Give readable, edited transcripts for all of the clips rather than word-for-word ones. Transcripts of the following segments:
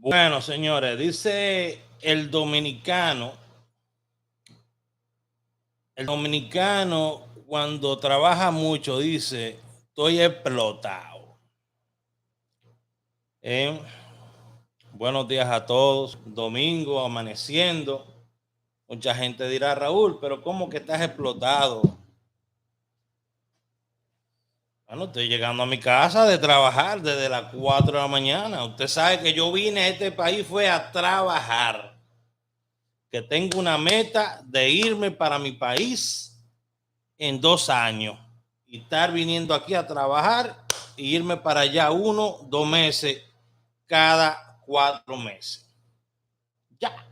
Bueno, señores, dice el dominicano cuando trabaja mucho dice, estoy explotado. ¿Eh? Buenos días a todos, domingo, amaneciendo. Mucha gente dirá, Raúl, pero ¿cómo que estás explotado? Bueno, estoy llegando a mi casa de trabajar desde las 4 de la mañana. Usted sabe que yo vine a este país fue a trabajar. Que tengo una meta de irme para mi país en 2 años y estar viniendo aquí a trabajar e irme para allá 1, 2 meses cada 4 meses. Ya.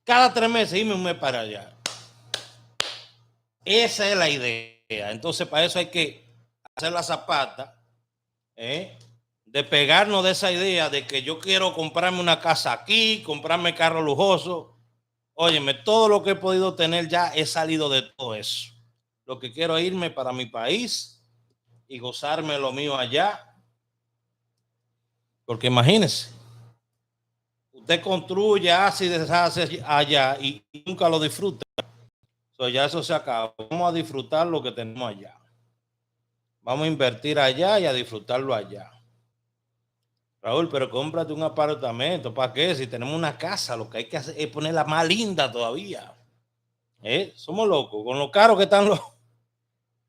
Cada 3 meses irme un mes para allá. Esa es la idea. Entonces para eso hay que hacer la zapata, de pegarnos de esa idea de que yo quiero comprarme una casa aquí, comprarme carro lujoso. Óyeme, todo lo que he podido tener ya he salido de todo eso. Lo que quiero es irme para mi país y gozarme lo mío allá. Porque imagínense, usted construye, hace y deshace allá y nunca lo disfruta. Ya eso se acaba. Vamos a disfrutar lo que tenemos allá. Vamos a invertir allá y a disfrutarlo allá. Raúl, pero cómprate un apartamento. ¿Para qué? Si tenemos una casa, lo que hay que hacer es ponerla más linda todavía. Somos locos. Con lo caro que están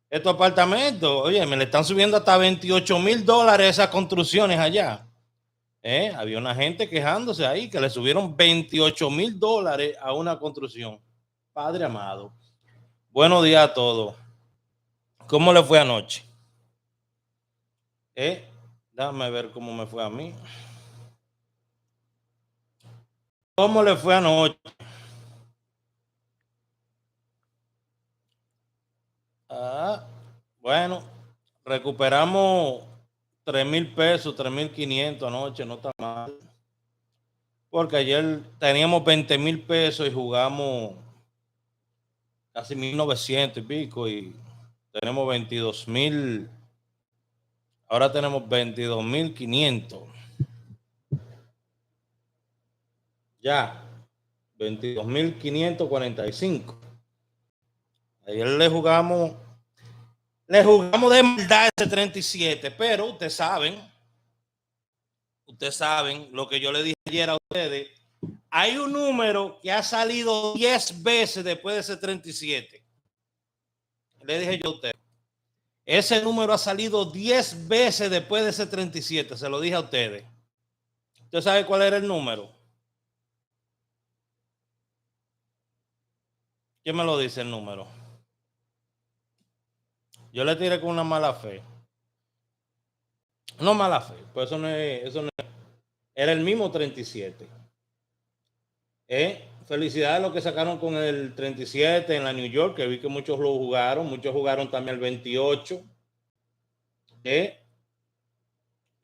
estos apartamentos. Oye, me le están subiendo hasta $28,000 esas construcciones allá. Había una gente quejándose ahí que le subieron $28,000 a una construcción. Padre amado. Buenos días a todos. ¿Cómo le fue anoche? Déjame ver cómo me fue a mí. ¿Cómo le fue anoche? Bueno, recuperamos 3,000 pesos, 3,500 anoche, no está mal. Porque ayer teníamos 20,000 pesos y jugamos casi 1,900 y pico y tenemos 22,000. Ahora tenemos 22,500. Ya, 22,545. Ayer le jugamos de maldad ese 37, pero ustedes saben lo que yo le dije ayer a ustedes. Hay un número que ha salido 10 veces después de ese 37. Le dije yo a ustedes. Ese número ha salido 10 veces después de ese 37. Se lo dije a ustedes. ¿Usted sabe cuál era el número? ¿Quién me lo dice el número? Yo le tiré con una mala fe. No mala fe, pues eso no es. Era el mismo 37. Felicidades a los que sacaron con el 37 en la New York, que vi que muchos lo jugaron. Muchos jugaron también el 28.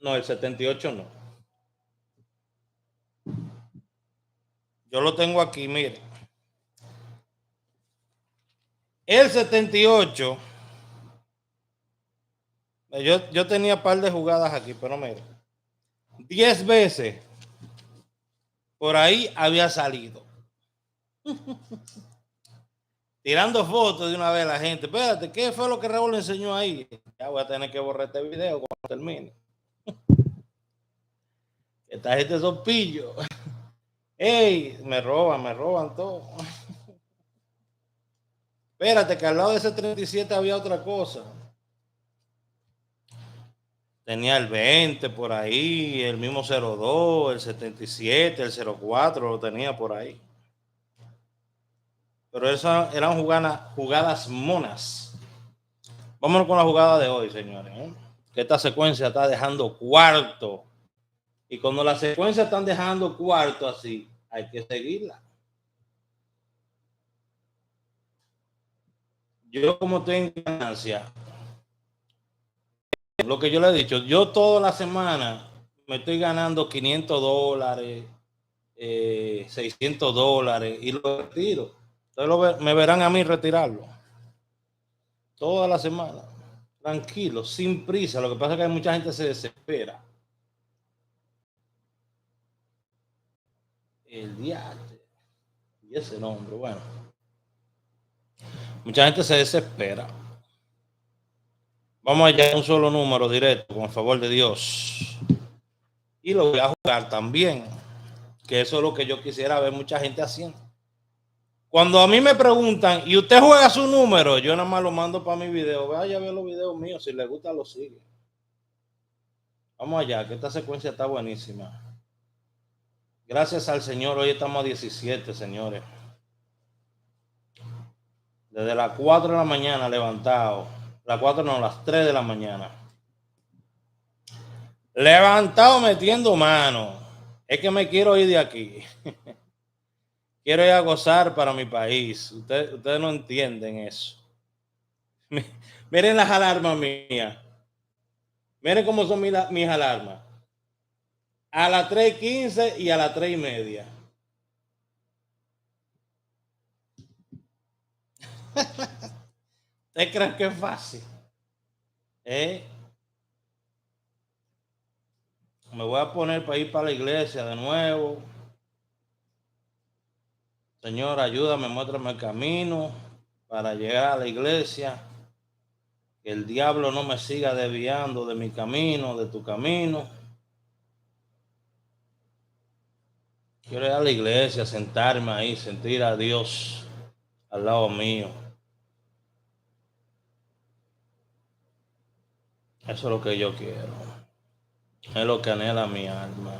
No, el 78 no. Yo lo tengo aquí, mire. El 78. Yo tenía un par de jugadas aquí, pero mire. 10 veces por ahí había salido. Tirando fotos de una vez a la gente. Espérate, ¿qué fue lo que Raúl enseñó ahí? Ya voy a tener que borrar este video cuando termine. Esta gente son pillos. ¡Ey! Me roban todo. Espérate, que al lado de ese 37 había otra cosa. Tenía el 20 por ahí, el mismo 02, el 77, el 04, lo tenía por ahí. Pero esas eran jugadas monas. Vámonos con la jugada de hoy, señores. Que esta secuencia está dejando cuarto. Y cuando las secuencias están dejando cuarto así, hay que seguirla. Yo como estoy en ganancia, lo que yo le he dicho, yo toda la semana me estoy ganando $500, $600 y lo retiro. Entonces me verán a mí retirarlo. Toda la semana. Tranquilo, sin prisa. Lo que pasa es que hay mucha gente que se desespera. El diante. Y ese nombre, bueno. Mucha gente se desespera. Vamos allá a un solo número directo, con el favor de Dios. Y lo voy a jugar también, que eso es lo que yo quisiera ver mucha gente haciendo. Cuando a mí me preguntan, ¿y usted juega su número? Yo nada más lo mando para mi video. Vaya a ver los videos míos, si le gusta lo sigue. Vamos allá, que esta secuencia está buenísima. Gracias al Señor, hoy estamos a 17, señores. Desde las 4 de la mañana levantado. Las 4 no, las 3 de la mañana. Levantado metiendo mano. Es que me quiero ir de aquí. Quiero ir a gozar para mi país. Ustedes no entienden eso. Miren las alarmas mías. Miren cómo son mis alarmas. A las 3:15 y a las 3:30. ¿Ustedes creen que es fácil? Me voy a poner para ir para la iglesia de nuevo. Señor, ayúdame, muéstrame el camino para llegar a la iglesia. Que el diablo no me siga desviando de mi camino, de tu camino. Quiero ir a la iglesia, sentarme ahí, sentir a Dios al lado mío. Eso es lo que yo quiero. Es lo que anhela mi alma.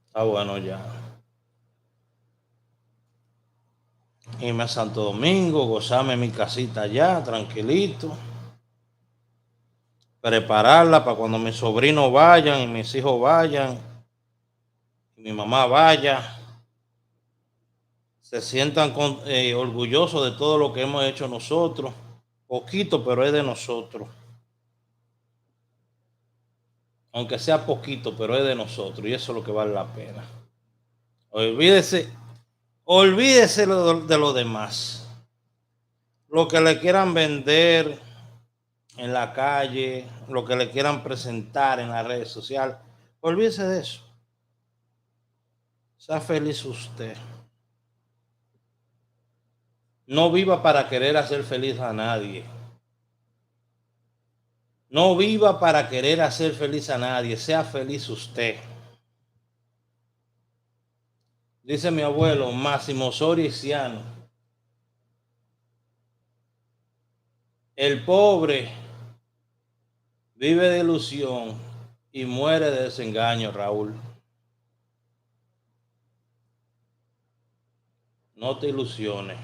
Está bueno ya. Irme a Santo Domingo, gozarme en mi casita allá, tranquilito. Prepararla para cuando mis sobrinos vayan y mis hijos vayan y mi mamá vaya. Se sientan orgullosos de todo lo que hemos hecho nosotros. Poquito, pero es de nosotros. Aunque sea poquito, pero es de nosotros. Y eso es lo que vale la pena. Olvídese de lo demás. Lo que le quieran vender en la calle, lo que le quieran presentar en las redes sociales. Olvídese de eso. Sea feliz usted. No viva para querer hacer feliz a nadie. No viva para querer hacer feliz a nadie. Sea feliz usted. Dice mi abuelo Máximo Soriano. El pobre vive de ilusión y muere de desengaño, Raúl. No te ilusiones.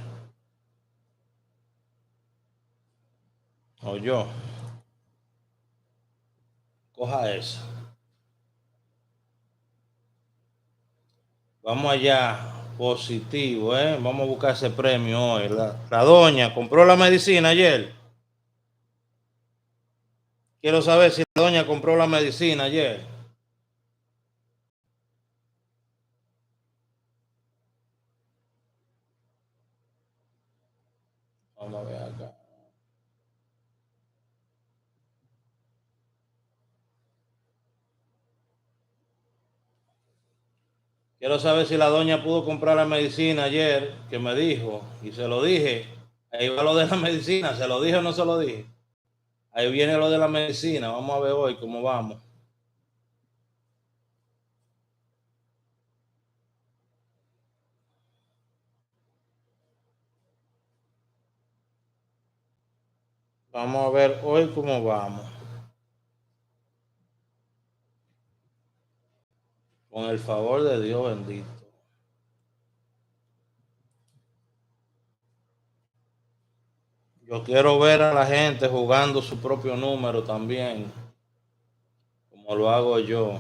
O yo. Coja eso. Vamos allá, positivo, Vamos a buscar ese premio hoy. La doña compró la medicina ayer. Quiero saber si la doña compró la medicina ayer. Vamos a ver acá. Quiero saber si la doña pudo comprar la medicina ayer, que me dijo, y se lo dije. Ahí va lo de la medicina, ¿se lo dije o no se lo dije? Ahí viene lo de la medicina, vamos a ver hoy cómo vamos. Vamos a ver hoy cómo vamos. Con el favor de Dios bendito. Yo quiero ver a la gente jugando su propio número también, como lo hago yo.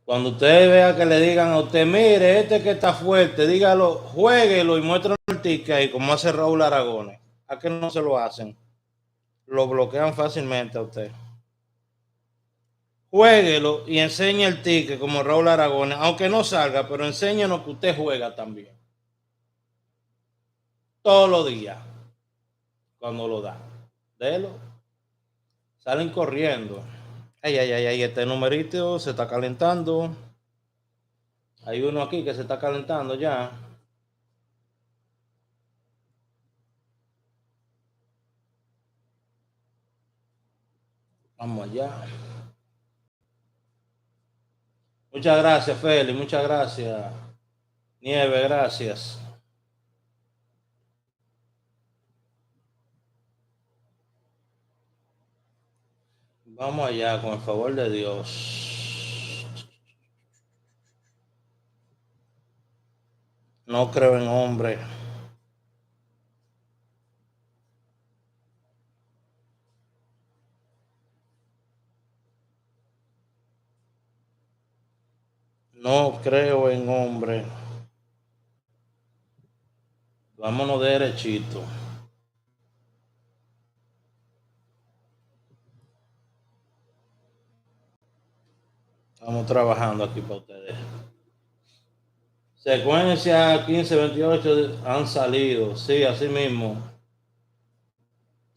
Cuando usted vea que le digan a usted, mire, este que está fuerte, dígalo, jueguelo y muéstralo el ticket ahí, como hace Raúl Aragones. ¿A qué no se lo hacen? Lo bloquean fácilmente a usted. Jueguelo y enseñe el ticket como Raúl Aragones, aunque no salga, pero enséñenos que usted juega también. Todos los días, cuando lo da. Délo. Salen corriendo. Ay, ay, ay, ay, este numerito se está calentando. Hay uno aquí que se está calentando ya. Vamos allá. Muchas gracias, Feli. Muchas gracias. Nieve, gracias. Vamos allá, con el favor de Dios. No creo en hombre. No creo en hombre. Vámonos derechito. Estamos trabajando aquí para ustedes. Secuencia 15-28 han salido. Sí, así mismo.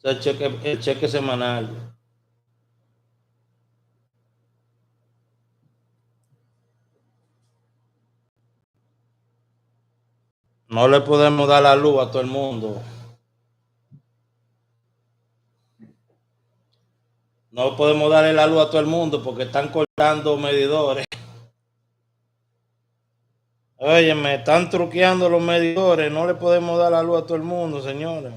El cheque semanal. No le podemos dar la luz a todo el mundo. No podemos darle la luz a todo el mundo porque están cortando medidores. Oye, me están truqueando los medidores. No le podemos dar la luz a todo el mundo, señores.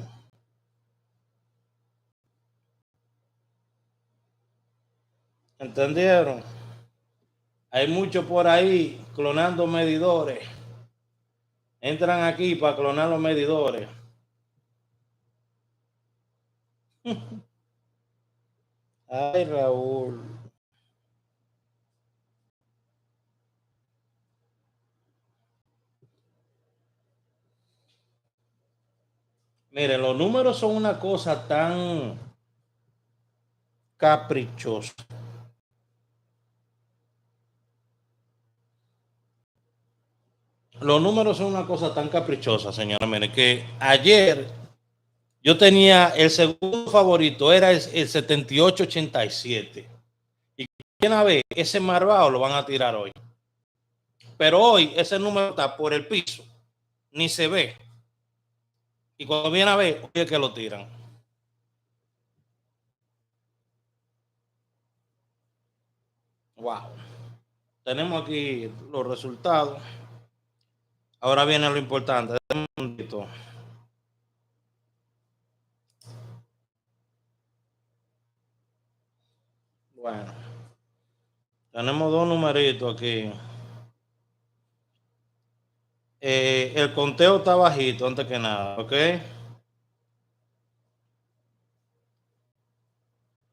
¿Entendieron? Hay muchos por ahí clonando medidores. Entran aquí para clonar los medidores. Ay, Raúl. Miren, los números son una cosa tan caprichosa. Los números son una cosa tan caprichosa, señora. Miren, que ayer yo tenía el segundo favorito, era el 78-87. Y una vez ese marvado lo van a tirar hoy. Pero hoy ese número está por el piso, ni se ve. Y cuando viene a ver, hoy es que lo tiran. Wow. Tenemos aquí los resultados. Ahora viene lo importante. Un momentito. Bueno, tenemos dos numeritos aquí. El conteo está bajito antes que nada, ¿ok?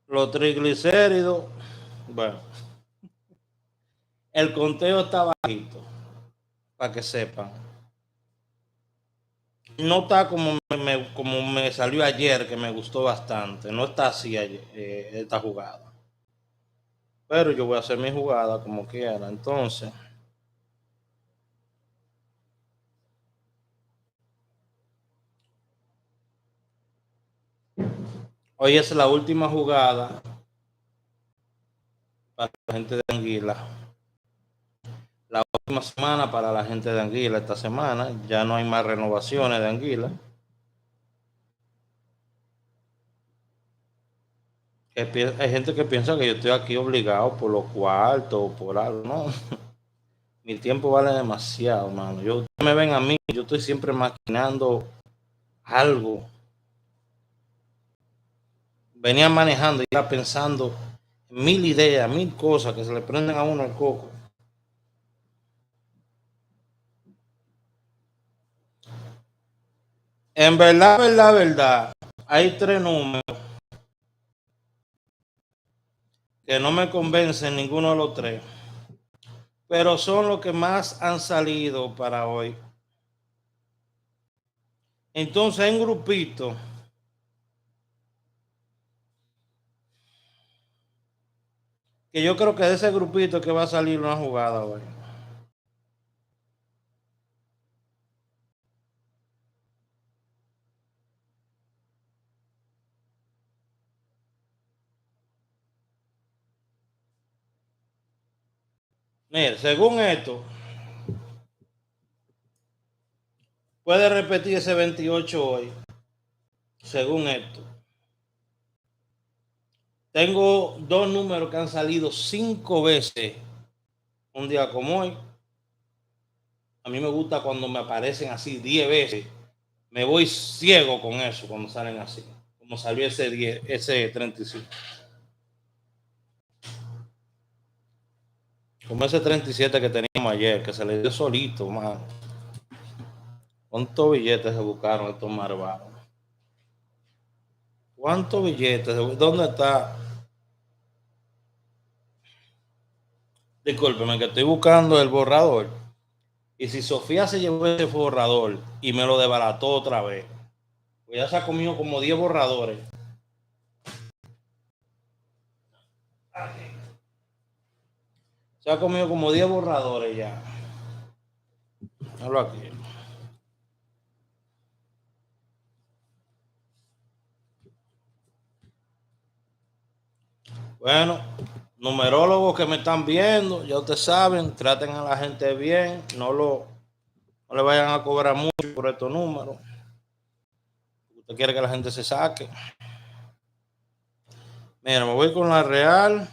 Los triglicéridos, bueno, el conteo está bajito, para que sepan. No está como me salió ayer, que me gustó bastante. No está así ayer, esta jugada. Pero yo voy a hacer mi jugada como quiera. Entonces, hoy es la última jugada para la gente de Anguila. La última semana para la gente de Anguila. Esta semana ya no hay más renovaciones de Anguila. Hay gente que piensa que yo estoy aquí obligado por los cuartos o por algo. No, mi tiempo vale demasiado, mano. Ustedes me ven a mí, yo estoy siempre maquinando algo. Venía manejando y iba pensando en mil ideas, mil cosas que se le prenden a uno el coco. En verdad, verdad, verdad, hay tres números que no me convencen ninguno de los tres, pero son los que más han salido para hoy. Entonces hay un grupito que yo creo que de ese grupito que va a salir una jugada hoy. Mire, según esto, puede repetir ese 28 hoy. Según esto, tengo dos números que han salido 5 veces un día como hoy. A mí me gusta cuando me aparecen así 10 veces. Me voy ciego con eso cuando salen así. Como salió ese 10, ese 35. Como ese 37 que teníamos ayer, que se le dio solito, mano. ¿Cuántos billetes se buscaron estos malvados? ¿Cuántos billetes? ¿Dónde está? Discúlpeme, que estoy buscando el borrador. Y si Sofía se llevó ese borrador y me lo desbarató otra vez, pues ya se ha comido como 10 borradores. Se ha comido como 10 borradores ya. Hablo aquí. Bueno, numerólogos que me están viendo, ya ustedes saben, traten a la gente bien, no le vayan a cobrar mucho por estos números. Usted quiere que la gente se saque. Mira, me voy con la Real.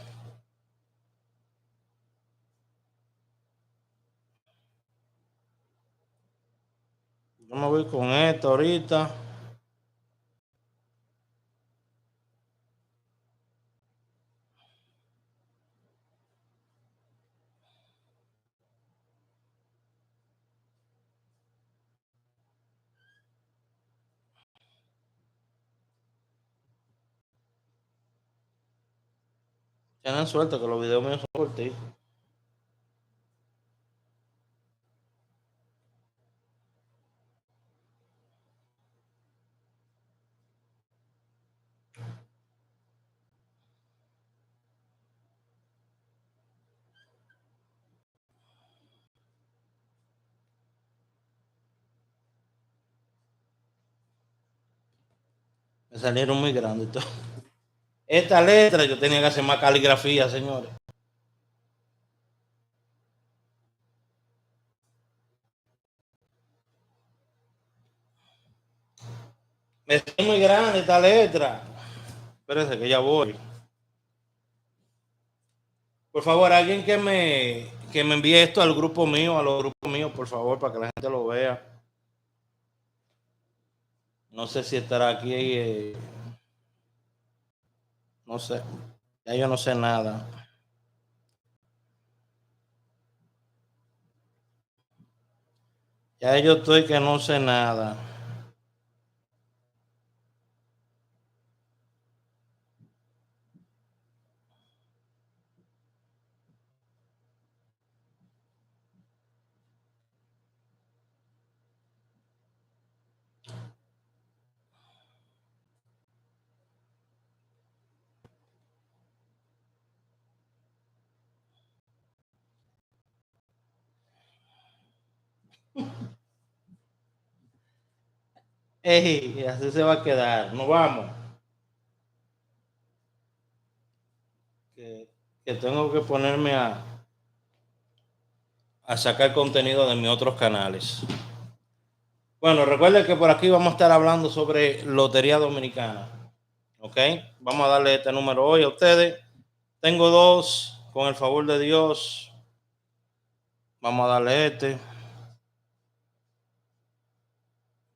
Yo me voy con esta ahorita. Tienen suerte que los videos míos son cortitos. Me salieron muy grandes. Esta letra yo tenía que hacer más caligrafía, señores. Me salió muy grande esta letra. Espérense que ya voy. Por favor, alguien que me envíe esto al grupo mío, a los grupos míos, por favor, para que la gente lo vea. No sé si estará aquí. No sé. Ya yo no sé nada. Ya yo estoy que no sé nada. Ey, así se va a quedar. Nos vamos. Que, que tengo que ponerme a sacar contenido de mis otros canales. Bueno, recuerden que por aquí vamos a estar hablando sobre Lotería Dominicana. ¿Ok? Vamos a darle este número hoy a ustedes. Tengo dos, con el favor de Dios. Vamos a darle este.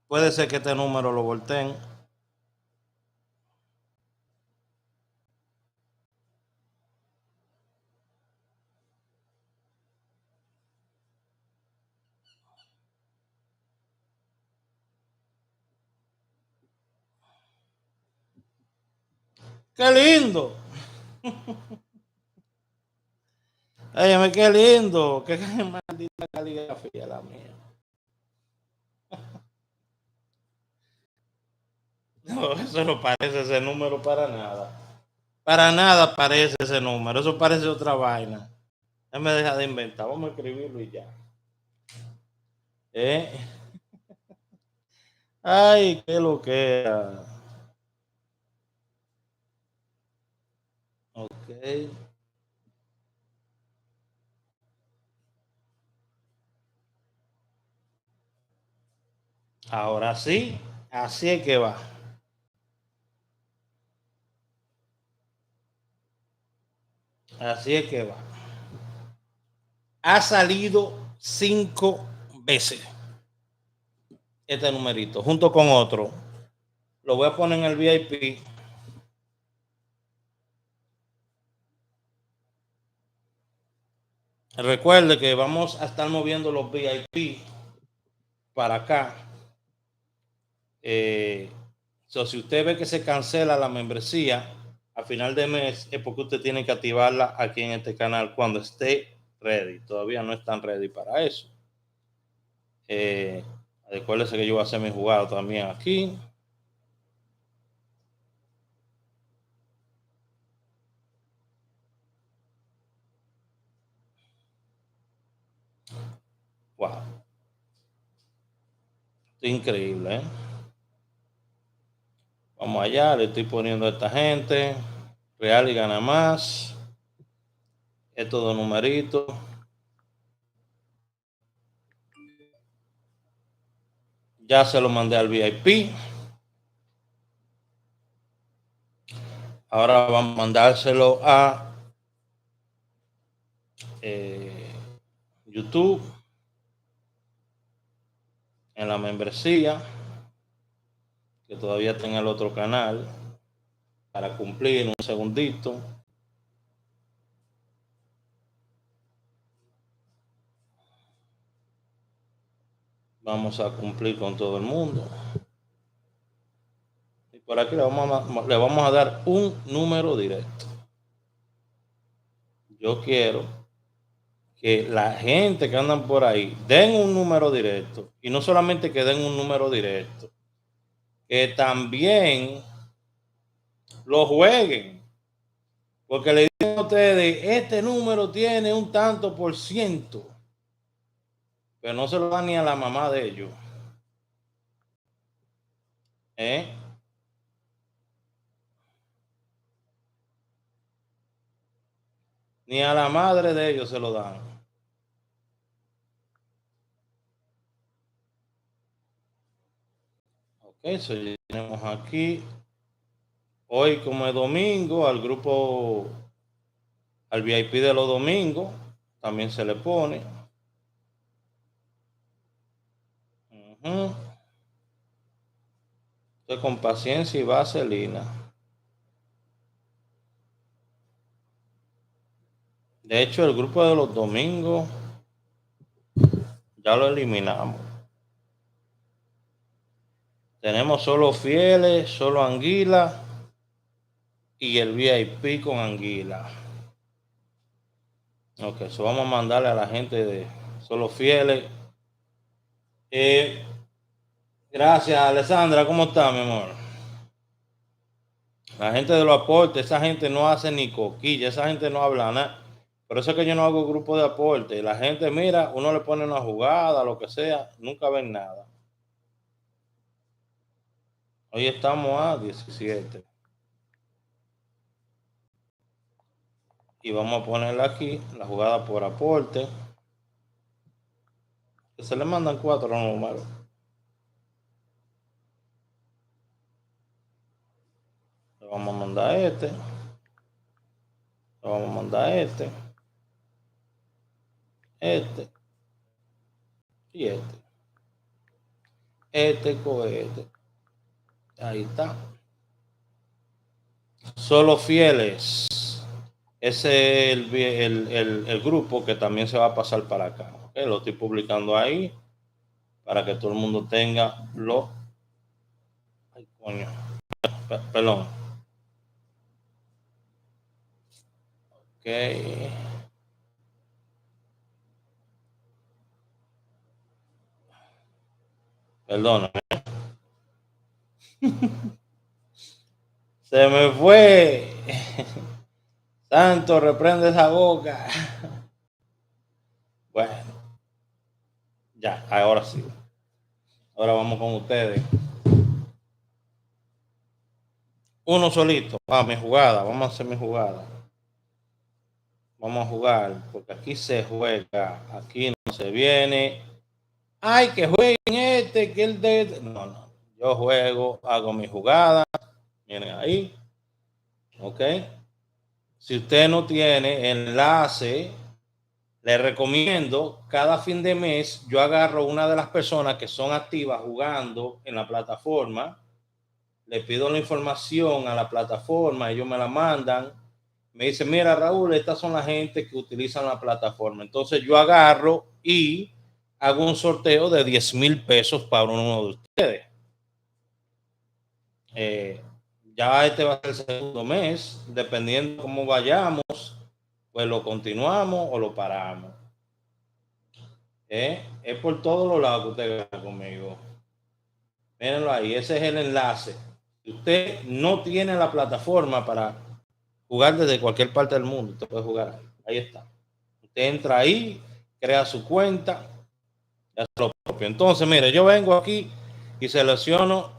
Puede ser que este número lo volteen. ¡Qué lindo! Óyeme, qué lindo. Qué maldita caligrafía la mía. No, eso no parece ese número para nada. Para nada parece ese número. Eso parece otra vaina. Él me deja de inventar. Vamos a escribirlo y ya. ¿Eh? Ay, qué lo que era. Ok. Ahora sí, así es que va. Así es que va. Ha salido 5 veces este numerito, junto con otro. Lo voy a poner en el VIP. Recuerde que vamos a estar moviendo los VIP para acá. Si usted ve que se cancela la membresía a final de mes, es porque usted tiene que activarla aquí en este canal cuando esté ready. Todavía no están ready para eso. Recuérdese que yo voy a hacer mi jugada también aquí. Wow. Esto es increíble, ¿eh? Vamos allá, le estoy poniendo a esta gente. Real y gana más. Estos dos numeritos. Ya se lo mandé al VIP. Ahora vamos a mandárselo a YouTube en la membresía, que todavía tenga el otro canal para cumplir un segundito. Vamos a cumplir con todo el mundo. Y por aquí le vamos a dar un número directo. Yo quiero que la gente que andan por ahí den un número directo. Y no solamente que den un número directo, que también lo jueguen. Porque le dicen a ustedes, este número tiene un tanto por ciento. Pero no se lo dan ni a la mamá de ellos. ¿Eh? Ni a la madre de ellos se lo dan. Ok, eso ya tenemos aquí. Hoy, como es domingo, al grupo, al VIP de los domingos, también se le pone. Entonces, con paciencia y vaselina. De hecho, el grupo de los domingos ya lo eliminamos. Tenemos solo fieles, solo anguila y el VIP con anguila. Ok, eso vamos a mandarle a la gente de solo fieles. Gracias, Alessandra. ¿Cómo está, mi amor? La gente de los aportes, esa gente no hace ni coquilla, esa gente no habla nada. Por eso es que yo no hago grupo de aporte. La gente, mira, uno le pone una jugada, lo que sea, nunca ven nada. Hoy estamos a 17. Y vamos a ponerle aquí la jugada por aporte. Que se le mandan 4 números. Le vamos a mandar este. Le vamos a mandar este. Este. Y este. Este cohete. Ahí está. Solo fieles. Ese es el grupo que también se va a pasar para acá. ¿Okay? Lo estoy publicando ahí para que todo el mundo tenga lo. Ay, coño. Perdón. Ok. Perdóname. Se me fue. Santo, reprende esa boca. Bueno, ya, ahora sí. Ahora vamos con ustedes. Uno solito. Mi jugada. Vamos a hacer mi jugada. Vamos a jugar, porque aquí se juega. Aquí no se viene ay, que jueguen que el de... No, no. Yo juego, hago mi jugada. Miren ahí. Ok. Si usted no tiene enlace, le recomiendo cada fin de mes yo agarro una de las personas que son activas jugando en la plataforma, le pido la información a la plataforma, ellos me la mandan, me dicen, mira Raúl, estas son las gente que utilizan la plataforma. Entonces yo agarro y hago un sorteo de 10,000 pesos para uno de ustedes. Ya este va a ser el segundo mes, dependiendo cómo vayamos, pues lo continuamos o lo paramos. Es por todos los lados que usted gana conmigo. Mírenlo ahí, ese es el enlace. Si usted no tiene la plataforma para jugar desde cualquier parte del mundo, usted puede jugar ahí. Ahí está. Usted entra ahí, crea su cuenta y hace lo propio. Entonces, mire, yo vengo aquí y selecciono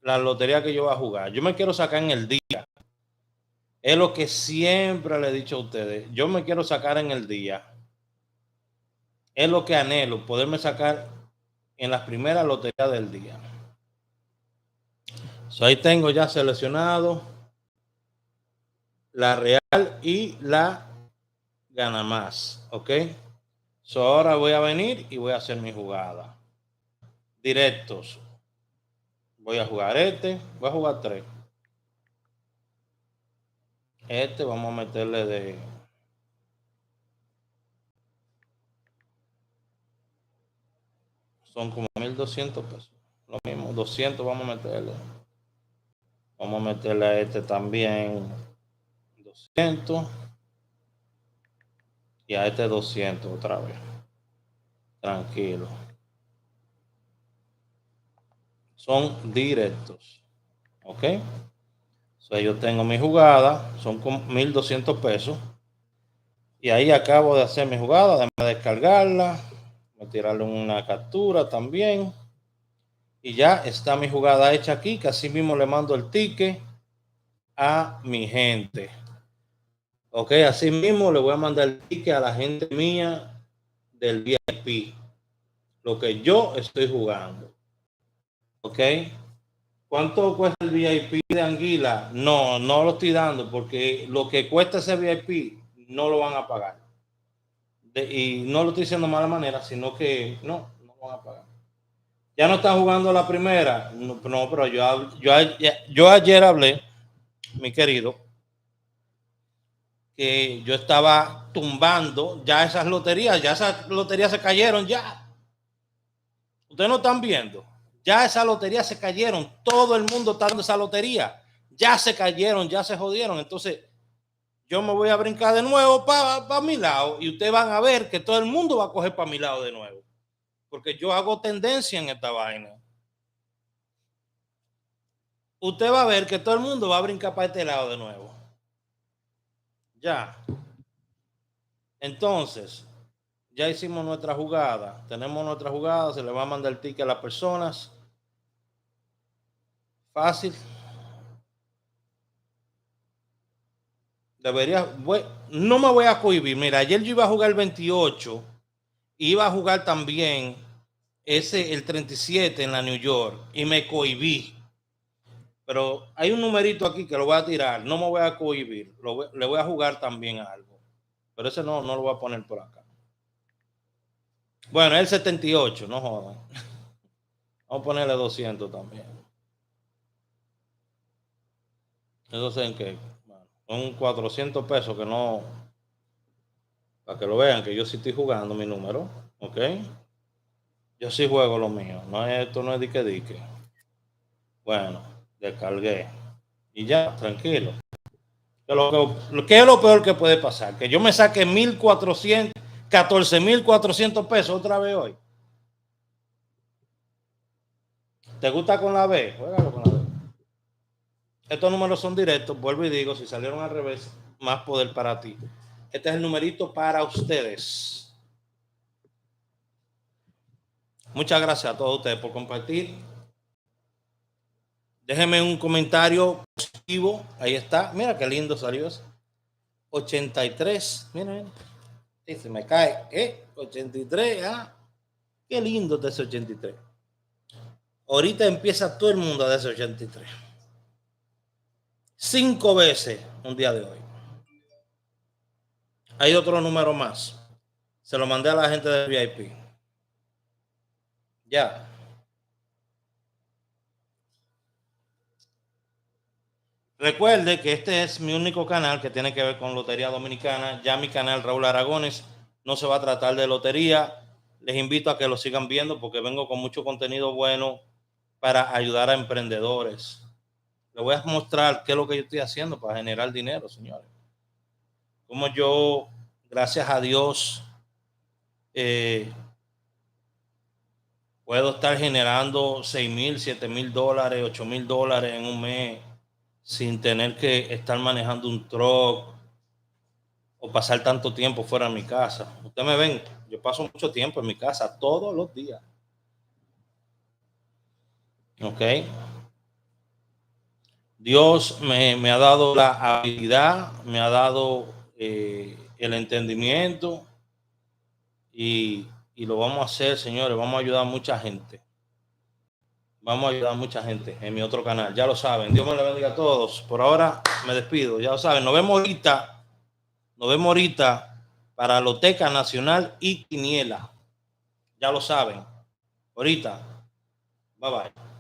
la lotería que yo voy a jugar. Yo me quiero sacar en el día. Es lo que siempre le he dicho a ustedes. Yo me quiero sacar en el día. Es lo que anhelo, poderme sacar en las primeras loterías del día. Ahí tengo ya seleccionado la real y la gana más. Ok. Ahora voy a venir y voy a hacer mi jugada. Directos. Voy a jugar voy a jugar 3. Vamos a meterle de... Son como 1,200 pesos. Lo mismo, 200 vamos a meterle. Vamos a meterle a también 200. Y a 200 otra vez. Tranquilo. Son directos. Ok. Yo tengo mi jugada. Son como 1,200 pesos. Y ahí acabo de hacer mi jugada. Déjame descargarla. Voy a tirarle una captura también. Y ya está mi jugada hecha aquí. Que así mismo le mando el ticket a mi gente. Ok, así mismo le voy a mandar el ticket a la gente mía del VIP. Lo que yo estoy jugando. Ok. ¿Cuánto cuesta el VIP de Anguila? No, no lo estoy dando porque lo que cuesta ese VIP no lo van a pagar. Y no lo estoy diciendo de mala manera, sino que no van a pagar. Ya no están jugando la primera. No, pero yo ayer hablé, mi querido, que yo estaba tumbando ya esas loterías se cayeron ya. Ustedes no están viendo. Ya esas loterías se cayeron. Todo el mundo está dando esa lotería. Ya se cayeron, ya se jodieron. Entonces, yo me voy a brincar de nuevo para mi lado y ustedes van a ver que todo el mundo va a coger para mi lado de nuevo. Porque yo hago tendencia en esta vaina. Usted va a ver que todo el mundo va a brincar para este lado de nuevo. Ya. Entonces, ya hicimos nuestra jugada. Tenemos nuestra jugada. Se le va a mandar el ticket a las personas. Fácil. No me voy a cohibir. Mira, ayer yo iba a jugar el 28. Iba a jugar también el 37 en la New York. Y me cohibí. Pero hay un numerito aquí que lo voy a tirar. No me voy a cohibir. Le voy a jugar también algo. Pero ese no lo voy a poner por acá. Bueno, es el 78, no jodan. Vamos a ponerle 200 también. Eso sé en qué. Bueno, son 400 pesos que no... Para que lo vean que yo sí estoy jugando mi número. ¿Ok? Yo sí juego lo mío. Esto no es dique. Bueno, descargué. Y ya, tranquilo. ¿Qué es lo peor que puede pasar? Que yo me saque 14,400 pesos otra vez hoy. ¿Te gusta con la B? Juégalo con la B. Estos números son directos, vuelvo y digo, si salieron al revés, más poder para ti. Este es el numerito para ustedes. Muchas gracias a todos ustedes por compartir. Déjenme un comentario positivo. Ahí está. Mira qué lindo salió eso. 83. Miren. Se me cae. 83. Qué lindo de ese 83. Ahorita empieza todo el mundo de ese 83. 5 veces un día de hoy. Hay otro número más. Se lo mandé a la gente de VIP. Ya. Recuerde que este es mi único canal que tiene que ver con Lotería Dominicana. Ya mi canal Raúl Aragones no se va a tratar de lotería. Les invito a que lo sigan viendo porque vengo con mucho contenido bueno para ayudar a emprendedores. Les voy a mostrar qué es lo que yo estoy haciendo para generar dinero, señores. Como yo, gracias a Dios, puedo estar generando $6,000, $7,000, $8,000 en un mes sin tener que estar manejando un truck o pasar tanto tiempo fuera de mi casa. Ustedes me ven, yo paso mucho tiempo en mi casa todos los días. ¿Ok? Dios me ha dado la habilidad, me ha dado el entendimiento y lo vamos a hacer, señores. Vamos a ayudar a mucha gente. Vamos a ayudar a mucha gente en mi otro canal. Ya lo saben. Dios me lo bendiga a todos. Por ahora me despido. Ya lo saben. Nos vemos ahorita. Nos vemos ahorita para Loteca Nacional y Quiniela. Ya lo saben. Ahorita. Bye bye.